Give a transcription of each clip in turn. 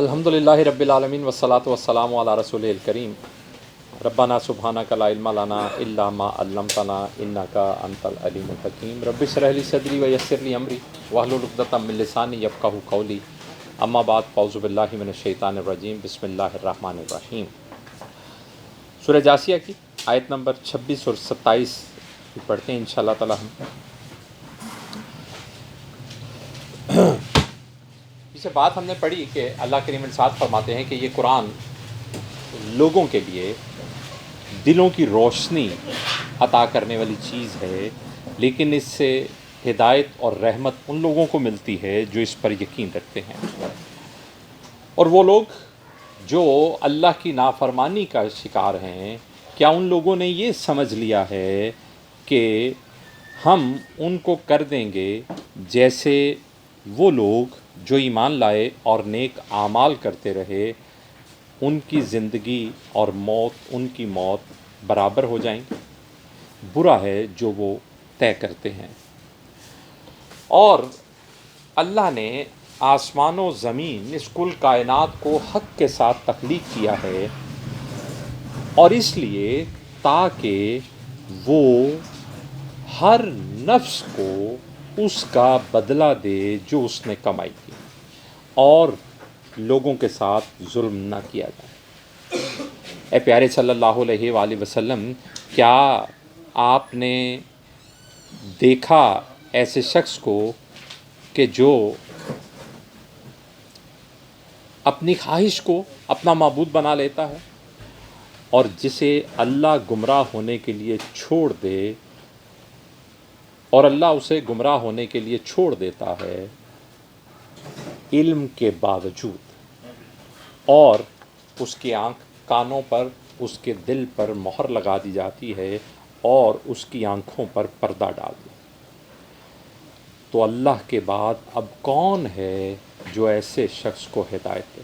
الحمدللہ رب العالمین والصلاة والسلام علی رسول الکریم ربنا سبحانک لا علم لنا الا ما علمتنا انک انت العلیم الحکیم رب اشرح لی صدری ویسر لی امری واحلل عقدۃ من لسانی یفقہوا قولی اما بعد فاعوذ باللہ من الشیطان الرجیم بسم اللہ الرحمن الرحیم۔ سورہ جاسیہ کی آیت نمبر 26 اور 27 پڑھتے ہیں انشاءاللہ تعالی ہم۔ اسے بات ہم نے پڑھی کہ اللہ کریم ارشاد فرماتے ہیں کہ یہ قرآن لوگوں کے لیے دلوں کی روشنی عطا کرنے والی چیز ہے، لیکن اس سے ہدایت اور رحمت ان لوگوں کو ملتی ہے جو اس پر یقین رکھتے ہیں۔ اور وہ لوگ جو اللہ کی نافرمانی کا شکار ہیں، کیا ان لوگوں نے یہ سمجھ لیا ہے کہ ہم ان کو کر دیں گے جیسے وہ لوگ جو ایمان لائے اور نیک اعمال کرتے رہے، ان کی زندگی اور موت ان کی موت برابر ہو جائیں گے؟ برا ہے جو وہ طے کرتے ہیں۔ اور اللہ نے آسمان و زمین اس کل کائنات کو حق کے ساتھ تخلیق کیا ہے، اور اس لیے تاکہ وہ ہر نفس کو اس کا بدلہ دے جو اس نے کمائی کی، اور لوگوں کے ساتھ ظلم نہ کیا جائے۔ اے پیارے صلی اللہ علیہ وآلہ وسلم، کیا آپ نے دیکھا ایسے شخص کو کہ جو اپنی خواہش کو اپنا معبود بنا لیتا ہے، اور جسے اللہ گمراہ ہونے کے لیے چھوڑ دے، اور اللہ اسے گمراہ ہونے کے لیے چھوڑ دیتا ہے علم کے باوجود، اور اس کی آنکھ کانوں پر، اس کے دل پر مہر لگا دی جاتی ہے اور اس کی آنکھوں پر پردہ ڈال دیا، تو اللہ کے بعد اب کون ہے جو ایسے شخص کو ہدایت دے؟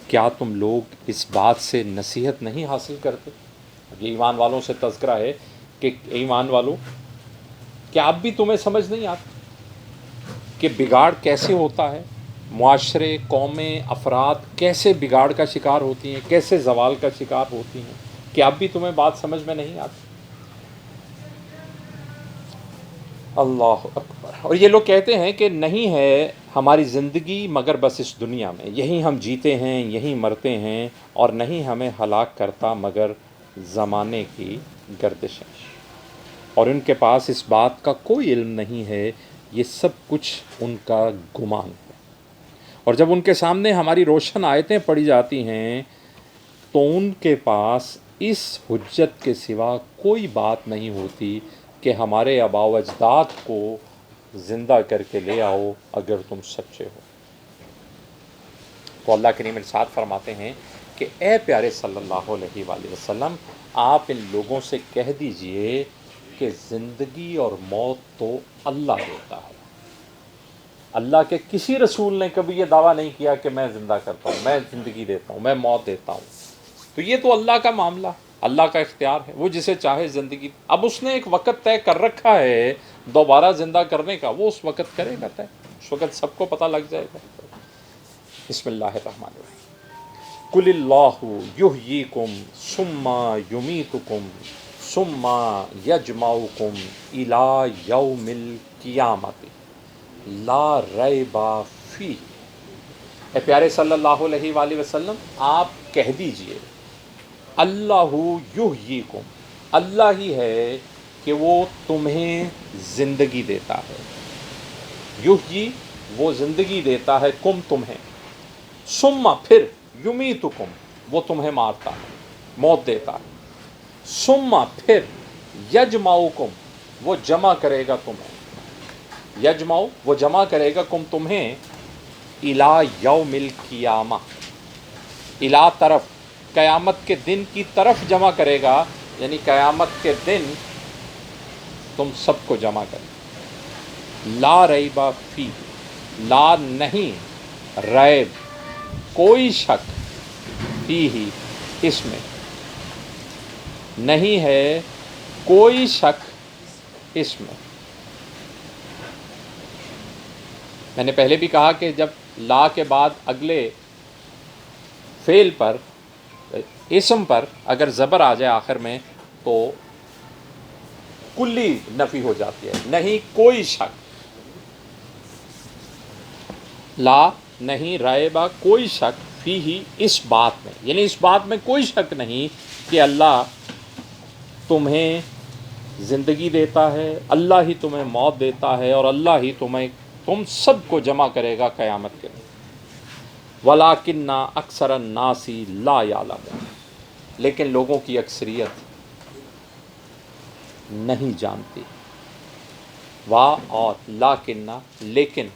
کیا تم لوگ اس بات سے نصیحت نہیں حاصل کرتے؟ یہ ایمان والوں سے تذکرہ ہے کہ ایمان والوں، کیا اب بھی تمہیں سمجھ نہیں آتی کہ بگاڑ کیسے ہوتا ہے؟ معاشرے، قومیں، افراد کیسے بگاڑ کا شکار ہوتی ہیں، کیسے زوال کا شکار ہوتی ہیں؟ کیا اب بھی تمہیں بات سمجھ میں نہیں آتی؟ اللہ اکبر۔ اور یہ لوگ کہتے ہیں کہ نہیں ہے ہماری زندگی مگر بس اس دنیا میں، یہیں ہم جیتے ہیں، یہیں مرتے ہیں، اور نہیں ہمیں ہلاک کرتا مگر زمانے کی گردشیں۔ اور ان کے پاس اس بات کا کوئی علم نہیں ہے، یہ سب کچھ ان کا گمان ہے۔ اور جب ان کے سامنے ہماری روشن آیتیں پڑھی جاتی ہیں تو ان کے پاس اس حجت کے سوا کوئی بات نہیں ہوتی کہ ہمارے آباء و اجداد کو زندہ کر کے لے آؤ اگر تم سچے ہو۔ تو اللہ کریم ارشاد فرماتے ہیں کہ اے پیارے صلی اللہ علیہ وآلہ وسلم، آپ ان لوگوں سے کہہ دیجئے کہ زندگی اور موت تو اللہ دیتا ہے۔ اللہ کے کسی رسول نے کبھی یہ دعویٰ نہیں کیا کہ میں زندہ کرتا ہوں، میں زندگی دیتا ہوں، میں موت دیتا ہوں۔ تو یہ تو اللہ کا معاملہ، اللہ کا اختیار ہے، وہ جسے چاہے زندگی۔ اب اس نے ایک وقت طے کر رکھا ہے دوبارہ زندہ کرنے کا، وہ اس وقت کرے گا طے، اس وقت سب کو پتہ لگ جائے گا۔ بسم اللہ الرحمن الرحیم۔ قل اللہ یحییکم ثم یمیتکم ثم یجمعکم الی یوم القیامۃ لا ریب فیہ۔ اے پیارے صلی اللہ علیہ وآلہ وسلم، آپ کہہ دیجئے اللہ یحییکم، اللہ ہی ہے کہ وہ تمہیں زندگی دیتا ہے۔ یحیی، وہ زندگی دیتا ہے، کم تمہیں، ثم پھر، یمیتکم، وہ تمہیں مارتا ہے، موت دیتا ہے، ثم پھر، یجمعکم، وہ جمع کرے گا تمہیں، یجمع، وہ جمع کرے گا کم تمہیں، الی یوم القیامہ، الی طرف، قیامت کے دن کی طرف جمع کرے گا، یعنی قیامت کے دن تم سب کو جمع کرے۔ لا ریب فی، لا نہیں، ریب کوئی شک، فی ہی اس میں نہیں ہے کوئی شک اس میں نے پہلے بھی کہا کہ جب لا کے بعد اگلے فعل پر اسم پر اگر زبر آ جائے آخر میں تو کلی نفی ہو جاتی ہے، نہیں کوئی شک، لا نہیں ریبہ کوئی شک، فی ہی اس بات میں، یعنی اس بات میں کوئی شک نہیں کہ اللہ تمہیں زندگی دیتا ہے، اللہ ہی تمہیں موت دیتا ہے، اور اللہ ہی تم سب کو جمع کرے گا قیامت کے دن۔ وَلَٰكِنَّ أَكْثَرَ النَّاسِ لَا يَعْلَمُونَ، لیکن لوگوں کی اکثریت نہیں جانتی۔ اور لاکنہ لیکن،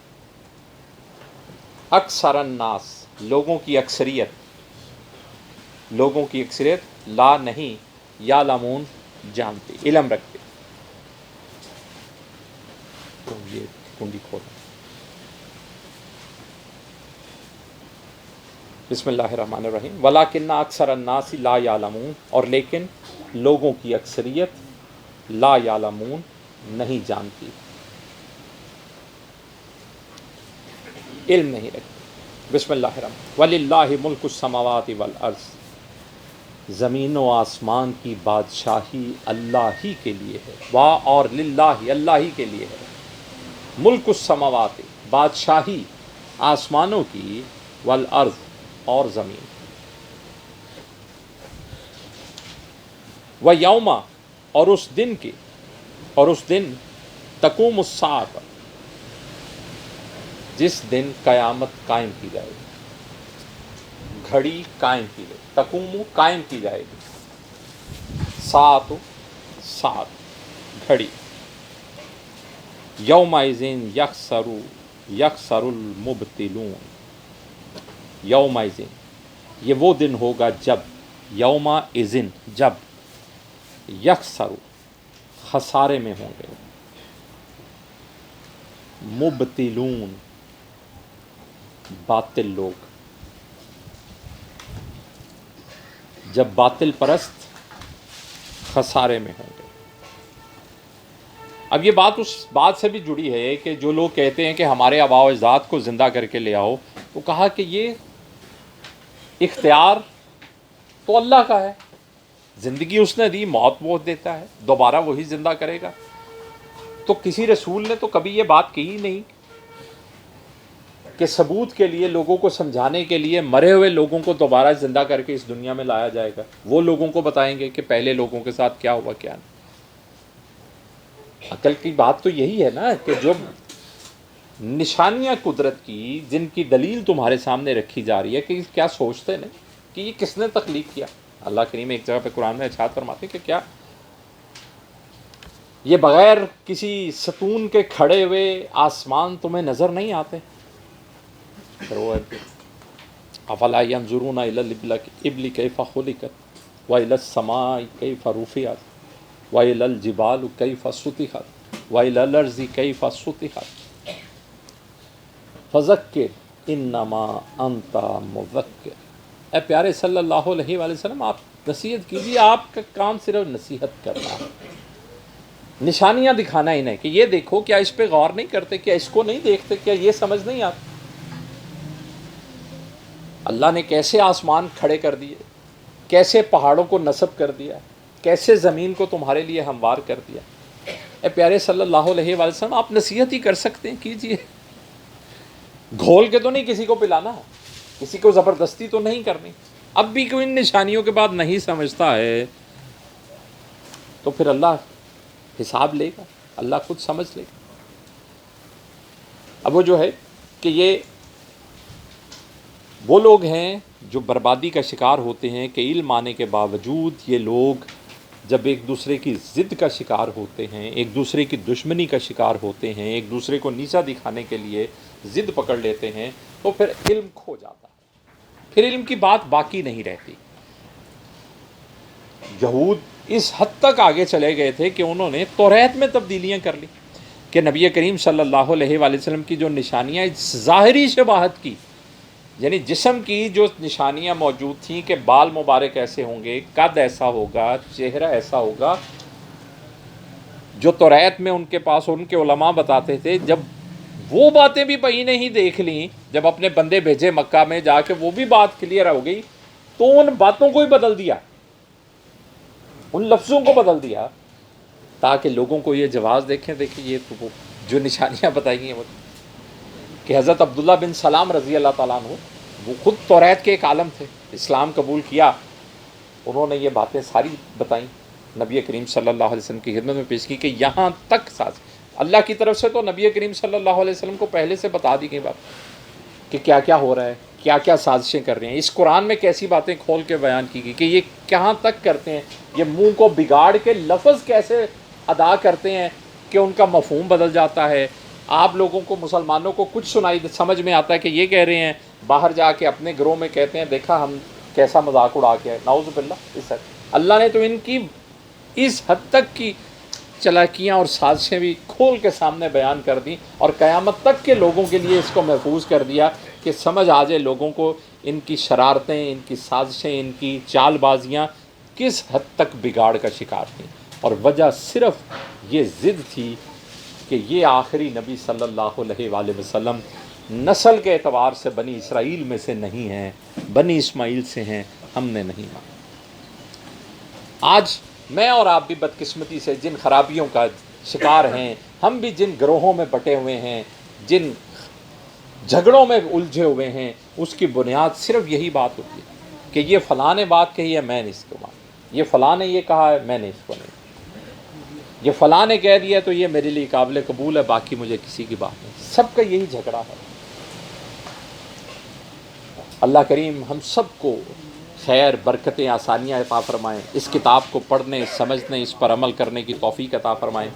اکثر الناس لوگوں کی اکثریت لا نہیں یعلمون جانتی، علم رکھتے۔ تو یہ کنڈی کھول، بسم اللہ الرحمن الرحیم۔ وَلَٰكِنَّ أَكْثَرَ النَّاسِ لَا يَعْلَمُونَ، اور لیکن لوگوں کی اکثریت لا یعلمون نہیں جانتی، علم نہیں رکھتی۔ بسم اللہ الرحمن، وَلِلَّهِ مُلْكُ السَّمَاوَاتِ وَالْأَرْضِ، زمین و آسمان کی بادشاہی اللہ ہی کے لیے ہے، اور للہ اللہ ہی کے لیے ہے، ملک السماوات بادشاہی آسمانوں کی، والارض اور زمین، ویوم اور اس دن کی، اور اس دن تقوم الساعۃ جس دن قیامت قائم کی جائے گی، گھڑی قائم کی جائے گی، تقوم قائم کی جائے گی، ساعت گھڑی، یومئذ یخسر المبطلون، یومئذ یہ وہ دن ہوگا جب، یومئذ جب، یخسر خسارے میں ہوں گے، مبطلون باطل لوگ، جب باطل پرست خسارے میں ہوں گے۔ اب یہ بات اس بات سے بھی جڑی ہے کہ جو لوگ کہتے ہیں کہ ہمارے آباء و اجداد کو زندہ کر کے لے آؤ، تو کہا کہ یہ اختیار تو اللہ کا ہے، زندگی اس نے دی، موت وہ دیتا ہے، دوبارہ وہی زندہ کرے گا۔ تو کسی رسول نے تو کبھی یہ بات کی ہی نہیں کہ ثبوت کے لیے، لوگوں کو سمجھانے کے لیے مرے ہوئے لوگوں کو دوبارہ زندہ کر کے اس دنیا میں لایا جائے گا، وہ لوگوں کو بتائیں گے کہ پہلے لوگوں کے ساتھ کیا ہوا کیا نہیں۔ عقل کی بات تو یہی ہے نا کہ جو نشانیاں قدرت کی، جن کی دلیل تمہارے سامنے رکھی جا رہی ہے، کہ کیا سوچتے ہیں کہ یہ کس نے تخلیق کیا؟ اللہ کریم ایک جگہ پہ قرآن میں ارشاد فرماتے ہیں کہ کیا یہ بغیر کسی ستون کے کھڑے ہوئے آسمان تمہیں نظر نہیں آتے؟ افلا ينظرون الى الابل كيف خلقت والى السماء كيف رفعت والى الجبال كيف سطحت والى الارض كيف سطحت فذکر انما انت مذکر۔ اے پیارے صلی اللہ علیہ وآلہ وسلم، آپ نصیحت کیجیے، آپ کا کام صرف نصیحت کرنا ہے، نشانیاں دکھانا انہیں کہ یہ دیکھو، کیا اس پہ غور نہیں کرتے، کیا اس کو نہیں دیکھتے، کیا یہ سمجھ نہیں آتی؟ اللہ نے کیسے آسمان کھڑے کر دیے، کیسے پہاڑوں کو نصب کر دیا، کیسے زمین کو تمہارے لیے ہموار کر دیا۔ اے پیارے صلی اللہ علیہ وآلہ وسلم، آپ نصیحت ہی کر سکتے ہیں، کیجیے، گھول کے تو نہیں کسی کو پلانا، کسی کو زبردستی تو نہیں کرنی۔ اب بھی کوئی ان نشانیوں کے بعد نہیں سمجھتا ہے تو پھر اللہ حساب لے گا، اللہ خود سمجھ لے گا۔ اب وہ جو ہے کہ یہ وہ لوگ ہیں جو بربادی کا شکار ہوتے ہیں کہ علم آنے کے باوجود یہ لوگ جب ایک دوسرے کی ضد کا شکار ہوتے ہیں، ایک دوسرے کی دشمنی کا شکار ہوتے ہیں، ایک دوسرے کو نیچا دکھانے کے لیے ضد پکڑ لیتے ہیں، تو پھر علم کھو جاتا ہے، پھر علم کی بات باقی نہیں رہتی۔ یہود اس حد تک آگے چلے گئے تھے کہ انہوں نے توریت میں تبدیلیاں کر لی کہ نبی کریم صلی اللہ علیہ وآلہ وسلم کی جو نشانیاں ظاہری شباہت کی، یعنی جسم کی جو نشانیاں موجود تھیں کہ بال مبارک ایسے ہوں گے، قد ایسا ہوگا، چہرہ ایسا ہوگا، جو توریت میں ان کے پاس ان کے علماء بتاتے تھے، جب وہ باتیں بھی پہی نہیں دیکھ لیں، جب اپنے بندے بھیجے مکہ میں جا کے وہ بھی بات کلیئر ہو گئی تو ان باتوں کو ہی بدل دیا، ان لفظوں کو بدل دیا، تاکہ لوگوں کو یہ جواز دیکھیں یہ تو وہ جو نشانیاں بتائی گئی ہیں وہ، کہ حضرت عبداللہ بن سلام رضی اللہ تعالیٰ عنہ وہ خود توریت کے ایک عالم تھے، اسلام قبول کیا، انہوں نے یہ باتیں ساری بتائیں، نبی کریم صلی اللہ علیہ وسلم کی خدمت میں پیش کی، کہ یہاں تک ساز اللہ کی طرف سے تو نبی کریم صلی اللہ علیہ وسلم کو پہلے سے بتا دی گئی بات کہ کیا کیا ہو رہا ہے، کیا کیا سازشیں کر رہے ہیں، اس قرآن میں کیسی باتیں کھول کے بیان کی گئی کہ یہ کہاں تک کرتے ہیں، یہ منہ کو بگاڑ کے لفظ کیسے ادا کرتے ہیں کہ ان کا مفہوم بدل جاتا ہے، آپ لوگوں کو مسلمانوں کو کچھ سمجھ میں آتا ہے کہ یہ کہہ رہے ہیں، باہر جا کے اپنے گھروں میں کہتے ہیں دیکھا ہم کیسا مذاق اڑا کے، نعوذ باللہ اس حد اللہ نے تو ان کی اس حد تک کی چلاکیاں اور سازشیں بھی کھول کے سامنے بیان کر دیں، اور قیامت تک کے لوگوں کے لیے اس کو محفوظ کر دیا کہ سمجھ آ جائے لوگوں کو ان کی شرارتیں، ان کی سازشیں، ان کی چال بازیاں کس حد تک بگاڑ کا شکار تھیں، اور وجہ صرف یہ ضد تھی کہ یہ آخری نبی صلی اللہ علیہ وآلہ وسلم نسل کے اعتبار سے بنی اسرائیل میں سے نہیں ہیں، بنی اسماعیل سے ہیں، ہم نے نہیں مانا۔ آج میں اور آپ بھی بدقسمتی سے جن خرابیوں کا شکار ہیں، ہم بھی جن گروہوں میں بٹے ہوئے ہیں، جن جھگڑوں میں الجھے ہوئے ہیں، اس کی بنیاد صرف یہی بات ہوتی ہے کہ یہ فلاں نے بات کہی ہے میں نے اس کو مانا، یہ فلاں نے یہ کہا ہے میں نے اس کو نہیں، یہ فلاں نے کہہ دیا تو یہ میرے لیے قابل قبول ہے، باقی مجھے کسی کی بات نہیں۔ سب کا یہی جھگڑا ہے۔ اللہ کریم ہم سب کو خیر، برکتیں، آسانیاں عطا فرمائیں، اس کتاب کو پڑھنے، سمجھنے، اس پر عمل کرنے کی توفیق عطا فرمائیں۔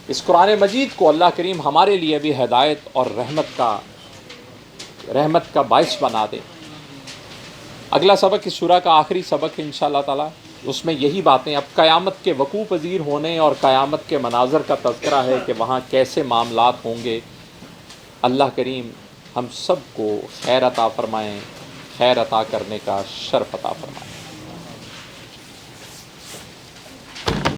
اس قرآن مجید کو اللہ کریم ہمارے لیے بھی ہدایت اور رحمت کا باعث بنا دے۔ اگلا سبق اس سورہ کا آخری سبق ہے انشاءاللہ تعالی، اس میں یہی باتیں اب قیامت کے وقوع پذیر ہونے اور قیامت کے مناظر کا تذکرہ ہے کہ وہاں کیسے معاملات ہوں گے۔ اللہ کریم ہم سب کو خیر عطا فرمائیں، خیر عطا کرنے کا شرف عطا فرمائیں۔